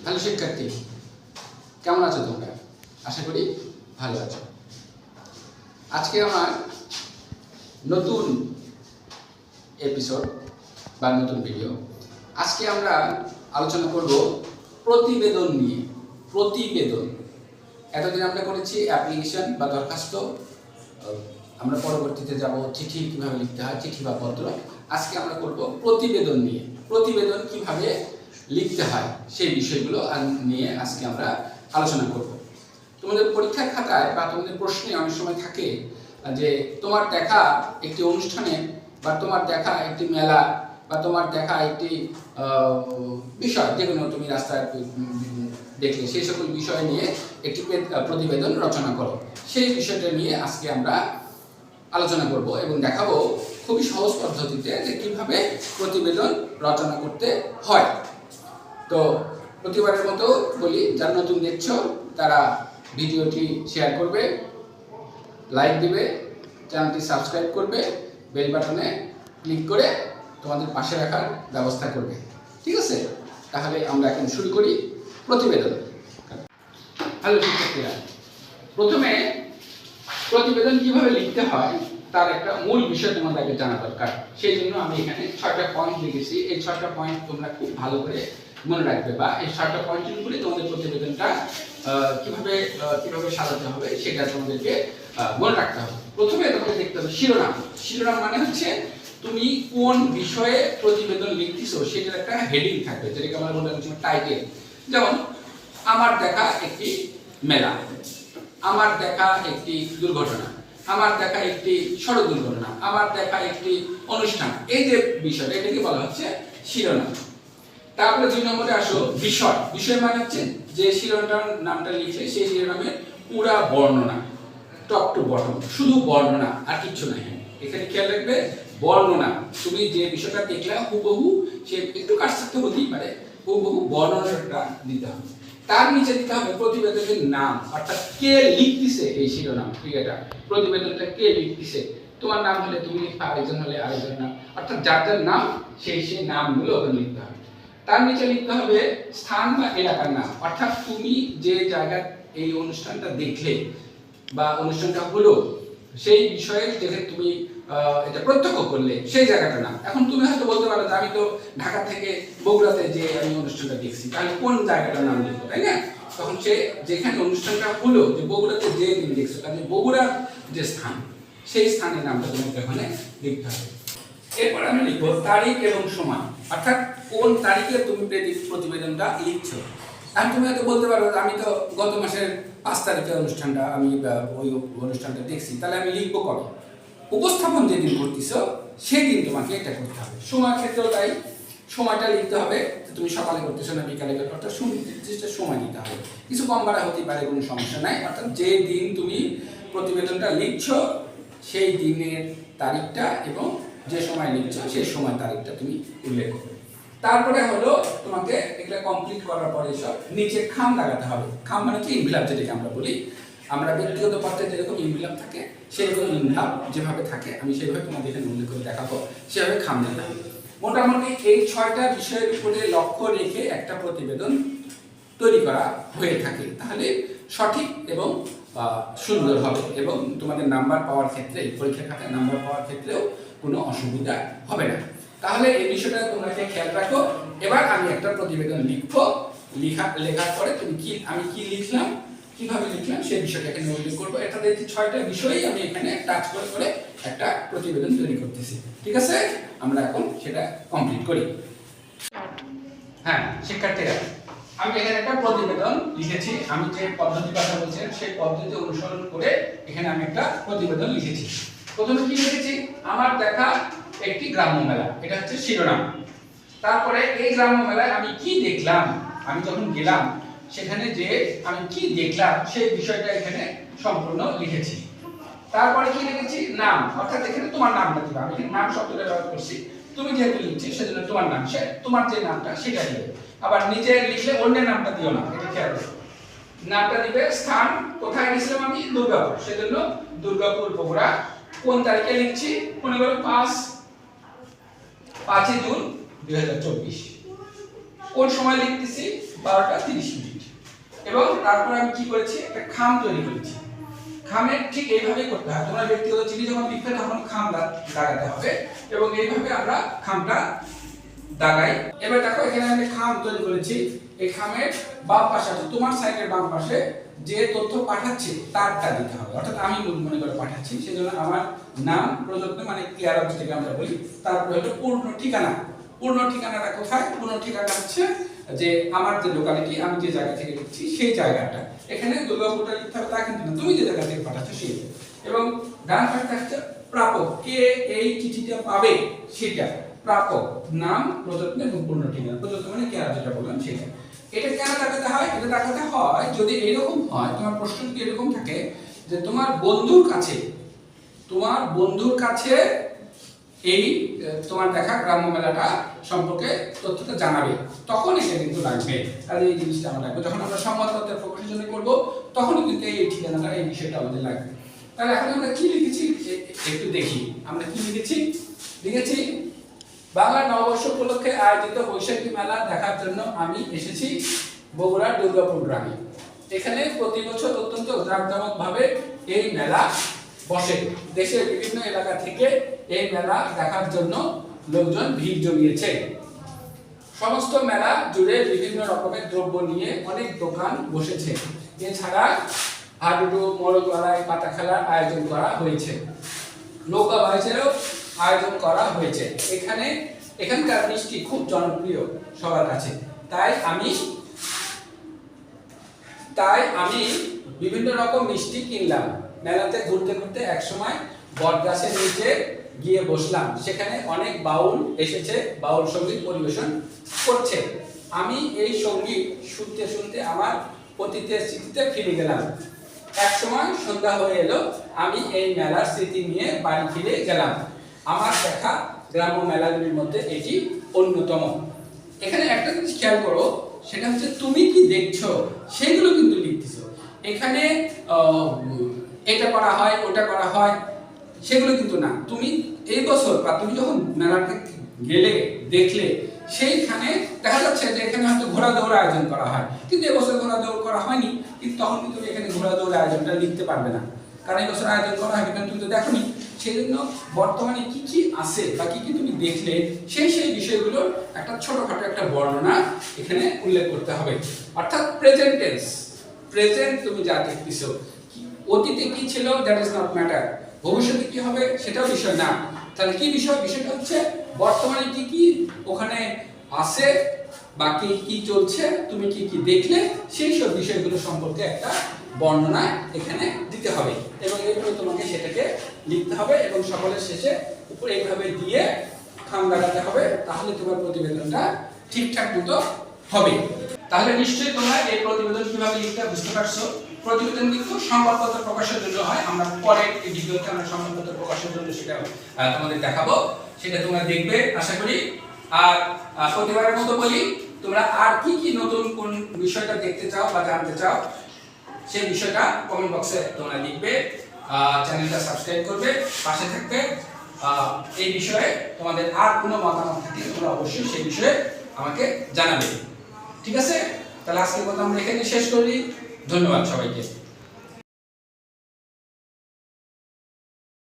Hello শিক্ষার্থী, কেমন আছো তোমরা? আশা করি ভালো আছো। আজকে আমার নতুন এপিসোড বা নতুন ভিডিও। আজকে আমরা আলোচনা করব প্রতিবেদন নিয়ে। প্রতিবেদন এতদিন আমরা করেছি অ্যাপ্লিকেশন বা দরখাস্ত, আমরা পরবর্তীতে যাব চিঠি কিভাবে লিখতে হয়, চিঠি বা পত্র। আজকে আমরা করব প্রতিবেদন নিয়ে। প্রতিবেদন কিভাবে লিখতে হয় সেই বিষয়গুলো নিয়ে আজকে আমরা আলোচনা করব। তোমাদের পরীক্ষার খাতায় বা তোমাদের প্রশ্নে অনেক সময় থাকে যে তোমার দেখা একটি অনুষ্ঠানে বা তোমার দেখা একটি মেলা বা তোমার দেখা একটি বিষয়, যেগুলো তুমি রাস্তায় দেখলে সেই সকল বিষয় নিয়ে একটি প্রতিবেদন রচনা করো। সেই বিষয়টা নিয়ে আজকে আমরা আলোচনা করব এবং দেখাবো খুবই সহজ পদ্ধতিতে যে কিভাবে প্রতিবেদন রচনা করতে হয়। তো প্রতিবারের মতো বলি, যারা নতুন দেখছো তারা ভিডিওটি শেয়ার করবে, লাইক দিবে, চ্যানেলটি সাবস্ক্রাইব করবে, বেল বাটনে ক্লিক করে তোমাদের পাশে রাখার ব্যবস্থা করবে। ঠিক আছে? তাহলে আমরা এখন শুরু করি প্রতিবেদন। হ্যালো শিক্ষার্থীরা, প্রথমে প্রতিবেদন কিভাবে লিখতে হয় তার একটা মূল বিষয় তোমাদেরকে জানা দরকার। সেই জন্য আমি এখানে 6টা পয়েন্ট লিখেছি। এই 6টা পয়েন্ট তোমরা খুব ভালো করে মনে রাখবে, বা এই 6টা পয়েন্টের উপরে তোমাদের প্রতিবেদনটা কিভাবে সাজাতে হবে সেটা তোমাদেরকে মনে রাখতে হবে। প্রথমে তোমাকে দেখতে হবে শিরোনাম। শিরোনাম মানে হচ্ছে তুমি কোন বিষয়ে প্রতিবেদন লিখতেছো সেটার একটা হেডিং থাকবে, যেটাকে আমরা বলতে পারি টাইটেল। যেমন আমার দেখা একটি মেলা, আমার দেখা একটি দুর্ঘটনা, আমার দেখা একটি সড়ক দুর্ঘটনা, আমার দেখা একটি অনুষ্ঠান। এই যে বিষয়টা, এটাকে বলা হচ্ছে শিরোনাম। তারপরে 2 নম্বরে আসো বিষয়। বিষয় মানে হচ্ছে যে শিরোনামটার নামটা লিখলে সেই শিরোনামের পুরা বর্ণনা, টপ টু বটম, শুধু বর্ণনা আর কিচ্ছু নাই। এখানে খেয়াল রাখবে বর্ণনা। তুমি যে বিষয়টা দেখলে হুবহু, সে একটু কাটছাঁট হতেই পারে, হুবহু বর্ণনাটা দিতে হবে। তার নিচে দিতে হবে প্রতিবেদনের নাম, অর্থাৎ কে লিখতেছে এই শিরোনাম ক্রিয়াটা, প্রতিবেদনটা কে লিখতেছে। তোমার নাম হলে তুমি লিখবে, আরেকজন হলে আরেকজন নাম, অর্থাৎ যার যার নাম সেই নামগুলো ওখানে লিখতে হবে। তার নিচে লিখতে হবে স্থান বা এলাকার নাম, অর্থাৎ তুমি যে জায়গায় এই অনুষ্ঠানটা দেখলে বা অনুষ্ঠানটা হলো সেই বিষয়ে যেখানে তুমি এটা প্রত্যক্ষ করলে সেই জায়গাটার নাম। এখন তুমি হয়তো বলতে পারো যে আমি তো ঢাকা থেকে বগুড়াতে যে আমি অনুষ্ঠানটা দেখছি, তাহলে কোন জায়গাটার নাম লিখবো, তাই না? তখন সে যেখানে অনুষ্ঠানটা হলো, যে বগুড়াতে যে দিন দেখছো, তাহলে বগুড়ার যে স্থান, সেই স্থানের নামটা তোমাকে ওখানে লিখতে হবে। এরপর আমি লিখবো তারিখ এবং সময়, অর্থাৎ কোন তারিখে তুমি প্রতিবেদনটা লিখছো। আর তুমি হয়তো বলতে পারো আমি তো গত মাসের 5 তারিখে অনুষ্ঠানটা আমি ওই অনুষ্ঠানটা দেখছি, তাহলে আমি লিখবো কবে? উপস্থাপন যেদিন করতেছো সেদিন তোমাকে এটা করতে হবে। সময় ক্ষেত্রেও তাই, সময়টা লিখতে হবে, তুমি সকালে করতেছো না বিকালে করতে, অর্থাৎ নির্দিষ্ট সময় দিতে হবে। কিছু কম বাড়া হতেই পারে, কোনো সমস্যা নাই। অর্থাৎ যে দিন তুমি প্রতিবেদনটা লিখছো সেই দিনের তারিখটা এবং যে সময় লিখছো সেই সময় তারিখটা তুমি উল্লেখ করবে। তারপরে হলো তোমাকে এটা কমপ্লিট করার পরে সব নিচে খাম লাগাতে হবে। খাম মানে কি ইনভেলপ, যেটাকে আমরা বলি। আমরা ব্যক্তিগত পত্রে যেরকম ইনভেলপ থাকে সেরকম ইনভেলপ যেভাবে থাকে আমি সেভাবে তোমাদের এখানে উল্লেখ করে দেখাবো, সেভাবে খাম দিতে হবে। মোটামুটি এই 6টা বিষয়ের উপরে লক্ষ্য রেখে একটা প্রতিবেদন তৈরি করা হয়ে থাকে, তাহলে সঠিক এবং সুন্দর হবে এবং তোমাদের নাম্বার পাওয়ার ক্ষেত্রে, পরীক্ষার খাতায় নাম্বার পাওয়ার ক্ষেত্রেও কোনো অসুবিধা হবে না। তাহলে এই বিষয়টা তোমরা খেয়াল রাখো। এবার আমি একটা প্রতিবেদন লিখবো, লেখার পরে আমি কি লিখলাম, কিভাবে লিখলাম সেই বিষয়টা এখানে উল্লেখ করবো। এটা দেখছি 6টা বিষয়ই আমি এখানে টাচ করে একটা প্রতিবেদন তৈরি করতেছি। ঠিক আছে, আমরা এখন সেটা কমপ্লিট করি। হ্যাঁ শিক্ষার্থীরা, আমি এখানে একটা প্রতিবেদন লিখেছি। আমি যে পদ্ধতির কথা বলছি সেই পদ্ধতি অনুসরণ করে এখানে আমি একটা প্রতিবেদন লিখেছি। প্রথমে কি লিখেছি? আমার দেখা একটি গ্রাম্য মেলা, এটা হচ্ছে শিরোনাম। তারপরে এই গ্রাম্য মেলায় আমি কি দেখলাম, আমি যখন গেলাম সেখানে যে আমি কি দেখলাম সেই বিষয়টা এখানে সম্পূর্ণ লিখেছি। তারপরে কি লিখেছি? নাম, অর্থাৎ এখানে তোমার নামটা দিবা। আমি এখানে নাম শব্দটা ব্যবহার করছি, তুমি যেহেতু লিখছি সেজন্য তোমার নাম, তোমার যে নামটা সেটা দিবে। আবার নিচে লিখলে অন্যের নামটা দিও না, এটা খেয়াল রাখো। নামটা দিবে। স্থান, কোথায় গেছিলাম আমি? দুর্গাপুর, সেজন্য দুর্গাপুর বগুড়া। কোন তারিখে লিখছি? মনে করো 5ই জুন 2024। কোন সময় লিখতেছি? 12টা 30 মিনিট। এবং তারপর আমি কি করেছি, একটা খাম তৈরি করেছি। খামের ঠিক এইভাবেই করতে হয়, তোমরা ব্যক্তিগত চিঠি যখন লিখবে তখন খাম দাগাতে হবে এবং এইভাবে আমরা খামটা দাগাই। এবার দেখো এখানে আমি খাম তৈরি করেছি, এই খামের বাম পাশে আছে, তোমার সাইডের বাম পাশে যে তথ্য পাঠাচ্ছে তারটা দিতে হবে, অর্থাৎ আমি মনে করে পাঠাচ্ছি, সেজন্য আমার নাম প্রযত্ন মানে ক্লিয়ার অবস্থা থেকে আমরা বলি, তারপরে হলো পূর্ণ ঠিকানা। পূর্ণ ঠিকানাটা কোথায়? পূর্ণ ঠিকানা হচ্ছে যে আমার যে লোকালিটি, আমি যে জায়গা থেকে লিখছি সেই জায়গাটা। এখানে দুর্গাপুরটা লিখতে হবে তা কিন্তু না, তুমি যে জায়গা থেকে পাঠাচ্ছ সেই। এবং ডান পাশে থাকছে প্রাপক, কে এই চিঠিটা পাবে সেটা। প্রাপক নাম, প্রযত্ন এবং পূর্ণ ঠিকানা। প্রযত্ন মানে কে, যেটা বললাম সেটা। এটা কেন দেখাতে হয়? এটা দেখাতে হয় যদি এরকম হয়, তোমার প্রশ্ন যদি এরকম থাকে যে তোমার বন্ধুর কাছে এই তোমার দেখা গ্রাম্য মেলাটা সম্পর্কে তথ্যটা জানাবে, তখন এটা কিন্তু লাগবে। আর এই জিনিসটা আমরা লাগবে যখন আমরা সংবাদপত্রের প্রকাশের জন্য করব, তখনই কিন্তু এই ঠিকানাটা, এই বিষয়টা আমাদের লাগবে। তাহলে এখন আমরা কি লিখেছি একটু দেখি। আমরা কি লিখেছি বাংলা নববর্ষ উপলক্ষে আয়োজিত বৈশাখী মেলা দেখার জন্য আমি এসেছি বগুড়ার দুর্গাপুর গ্রামে। এখানে প্রতি বছর অত্যন্ত জাঁকজমকভাবে এই মেলা বসে। দেশের বিভিন্ন এলাকা থেকে এই মেলা দেখার জন্য লোকজন ভিড় জমিয়েছে। সমস্ত মেলা জুড়ে বিভিন্ন রকমের দ্রব্য নিয়ে অনেক দোকান বসেছে। এছাড়া হাডুডু, মোরগ লড়াই, পাতা খেলার আয়োজন করা হয়েছে। নৌকা বাইচেরও আয়োজন করা হয়েছে। এখানকার মিষ্টি খুব জনপ্রিয় সবার কাছে। তাই আমি বিভিন্ন রকম মিষ্টি কিনলাম। মেলাতে ঘুরতে ঘুরতে একসময় বটগাছের নিচে গিয়ে বসলাম। সেখানে অনেক বাউল এসেছে, বাউল সঙ্গীত পরিবেশন করছে। আমি এই সঙ্গীত শুনতে শুনতে আমার অতীতের স্মৃতিতে ফিরে গেলাম। এক সময় সন্ধ্যা হয়ে এলো, আমি এই মেলার স্মৃতি নিয়ে বাড়ি ফিরে গেলাম। আমার দেখা গ্রাম্য মেলাগুলির মধ্যে এটি অন্যতম। এখানে একটা জিনিস খেয়াল করো, সেটা হচ্ছে তুমি কি দেখছো সেগুলো কিন্তু লিখতেছো। এখানে এটা করা হয়, ওটা করা হয়, সেগুলো কিন্তু না। তুমি এই বছর বা তুমি যখন মেলাতে গেলে, দেখলে, সেইখানে দেখা যাচ্ছে যে এখানে হয়তো ঘোড়া দৌড় আয়োজন করা হয়, কিন্তু এবছর ঘোড়া দৌড় করা হয়নি, কিন্তু তখন কিন্তু এখানে ঘোড়া দৌড় আয়োজনটা লিখতে পারবে না, কারণ এই বছর আয়োজন করা হয় কিন্তু তুমি তো দেখোনি। সেই জন্য বর্তমানে কি কি আছে বা কি কি তুমি দেখলে সেই বিষয়গুলোর একটা ছোটখাটো একটা বর্ণনা এখানে উল্লেখ করতে হবে। অর্থাৎ প্রেজেন্ট টেন্স, প্রেজেন্ট তুমি যা দেখতেছো, অতীতে কি ছিল দ্যাট ইজ নট ম্যাটার, ভবিষ্যতে কি হবে সেটাও বিষয় না। তাহলে কি বিষয়? বিষয়টা হচ্ছে বর্তমানে কি কি ওখানে আছে বা কি কি চলছে, তুমি কি কি দেখলে, সেই সব বিষয়গুলো সম্পর্কে একটা বর্ণনা এখানে দিতে হবে এবং এইভাবে তোমাকে সেটাকে লিখতে হবে এবং সকলের শেষে উপরে এইভাবে দিয়ে খাম লাগাতে হবে। তাহলে তোমার প্রতিবেদনটা ঠিকঠাক মতো হবে। তাহলে নিশ্চয়ই তোমরা এই প্রতিবেদন কিভাবে লিখতে বুঝতে পারছো। প্রতিবেদন কিন্তু সংবাদপত্র প্রকাশের জন্য হয়। আমরা পরের ভিডিওতে আমরা সংবাদপত্র প্রকাশের জন্য সেটা তোমাদের দেখাবো, সেটা তোমরা দেখবে আশা করি। আর প্রতিবারের মতো বলি, তোমরা আর কি কি নতুন কোন বিষয়টা দেখতে চাও বা জানতে চাও সেই বিষয়টা কমেন্ট বক্সে তোমরা লিখবে। চ্যানেলটা সাবস্ক্রাইব করবে, পাশে থাকবে। এই বিষয়ে তোমাদের আর কোনো মতামত থাকলে তোমরা অবশ্যই সেই বিষয়ে আমাকে জানাবে। ঠিক আছে? তাহলে আজকের কথা আমরা এখানে শেষ করি। ধন্যবাদ সবাইকে।